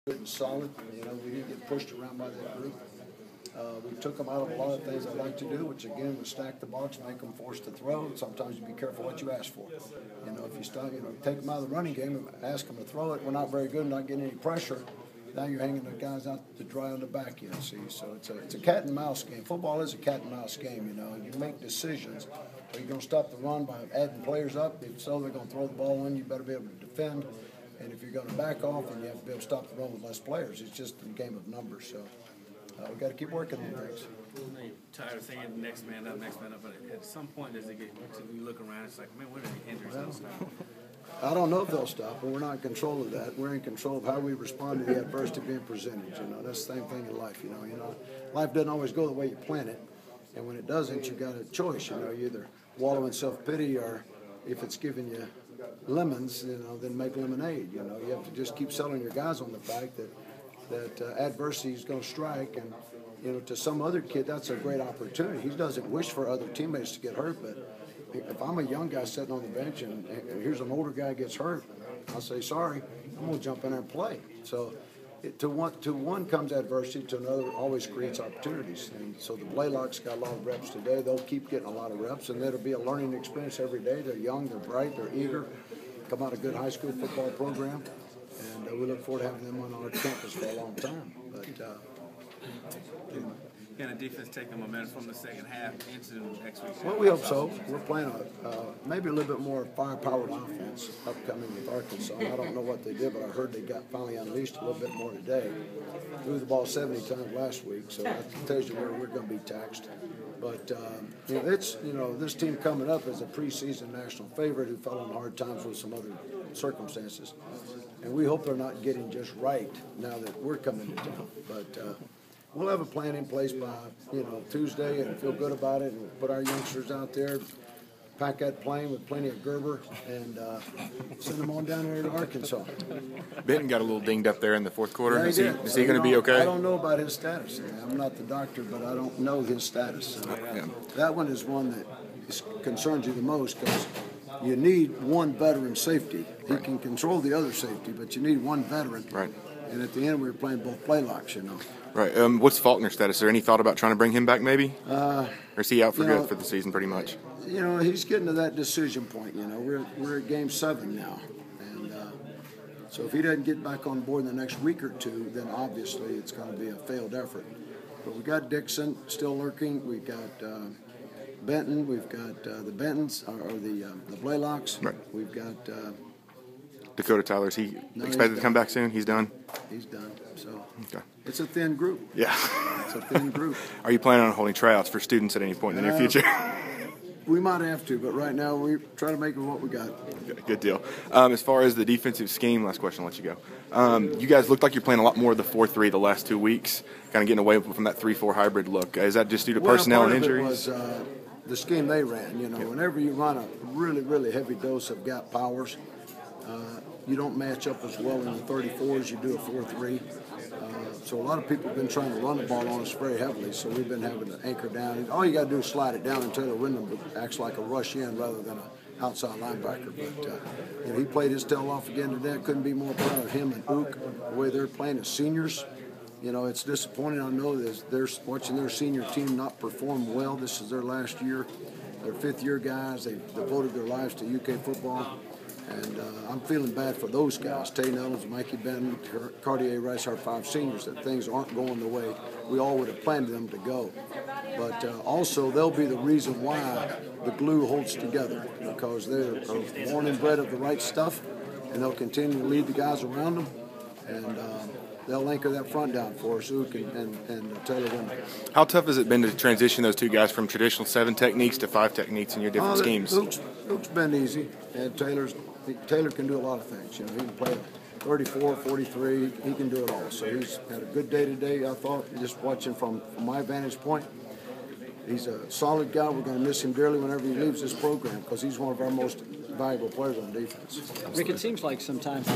good and solid. You know, we didn't get pushed around by that group. We took them out of a lot of things I like to do, which again was stack the box, make them forced to throw. Sometimes you be careful what you ask for. You know, if you start, take them out of the running game and ask them to throw it, we're not very good, not getting any pressure. Now you're hanging the guys out to dry on the back end. See, so it's a cat and mouse game. Football is a cat and mouse game. You know, and you make decisions. Are you going to stop the run by adding players up? If so, they're going to throw the ball in. You better be able to defend. And if you're going to back off, then you have to be able to stop the run with less players. It's just a game of numbers. So we've got to keep working on things. I'm tired of saying next man up, but at some point does it get you look around, it's like, man, what are the injuries going to stop? I don't know if they'll stop, but we're not in control of that. We're in control of how we respond to the adversity being presented. You know, that's the same thing in life. You know, life doesn't always go the way you plan it, and when it doesn't, you got a choice. You know, you either wallow in self-pity, or if it's giving you lemons, you know, then make lemonade. You know, you have to just keep selling your guys on the fact that adversity is going to strike, and you know, to some other kid, that's a great opportunity. He doesn't wish for other teammates to get hurt, but if I'm a young guy sitting on the bench and here's an older guy gets hurt, I'll say, sorry, I'm going to jump in there and play. So to one comes adversity, to another always creates opportunities. And so the Blaylocks got a lot of reps today. They'll keep getting a lot of reps, and it'll be a learning experience every day. They're young, they're bright, they're eager, come out of a good high school football program, and we look forward to having them on our campus for a long time. But can the defense take the momentum from the second half into next week? Well, we hope so. We're playing maybe a little bit more firepowered offense upcoming with Arkansas. I don't know what they did, but I heard they got finally unleashed a little bit more today. Threw the ball 70 times last week, so that tells you where we're going to be taxed. But this team coming up is a preseason national favorite who fell on hard times with some other circumstances, and we hope they're not getting just right now that we're coming to town. But we'll have a plan in place by Tuesday and feel good about it, and put our youngsters out there, pack that plane with plenty of Gerber, and send them on down there to Arkansas. Benton got a little dinged up there in the fourth quarter. Yeah, Is he going to be okay? I don't know about his status. I'm not the doctor, but I don't know his status. That one is one that concerns you the most, because you need one veteran safety. He can control the other safety, but you need one veteran. Right. And at the end, we were playing both Blaylocks, you know. Right. What's Faulkner's status? Is there any thought about trying to bring him back maybe? Or is he out for good for the season pretty much? You know, he's getting to that decision point. You know, we're at Game 7 now. And so if he doesn't get back on board in the next week or two, then obviously it's going to be a failed effort. But we got Dixon still lurking. We've got Benton. We've got the Bentons, or the Blaylocks. Right. We've got Dakota Tyler, is he expected to come back soon? He's done? He's done. So okay. It's a thin group. Yeah. It's a thin group. Are you planning on holding tryouts for students at any point in the near future? We might have to, but right now we try to make it what we got. Good deal. As far as the defensive scheme, last question, I'll let you go. You guys look like you're playing a lot more of the 4-3 the last 2 weeks, kind of getting away from that 3-4 hybrid look. Is that just due to personnel and injuries? Part of it was the scheme they ran. You know, whenever you run a really, really heavy dose of gap powers, you don't match up as well in the 34 as you do a 4-3. So a lot of people have been trying to run the ball on us very heavily, so we've been having to anchor down. And all you got to do is slide it down, and Taylor Wyndham acts like a rush in rather than an outside linebacker. But he played his tail off again today. I couldn't be more proud of him and Ook, the way they're playing as seniors. You know, it's disappointing. I know they're watching their senior team not perform well. This is their last year. They're fifth-year guys. They devoted their lives to UK football. And I'm feeling bad for those guys, Tay Nellens, Mikey Benton, Cartier Rice, our 5 seniors, that things aren't going the way we all would have planned them to go. But also, they'll be the reason why the glue holds together, because they're born and bred of the right stuff, and they'll continue to lead the guys around them, and they'll anchor that front down for us, Ook and Taylor Wyndham. How tough has it been to transition those two guys from traditional 7 techniques to 5 techniques in your different schemes? Ook's been easy, and Taylor can do a lot of things. You know, he can play 34, 43. He can do it all. So he's had a good day today, I thought, just watching from my vantage point. He's a solid guy. We're going to miss him dearly whenever he leaves this program, because he's one of our most valuable players on defense. Rick, it seems like sometimes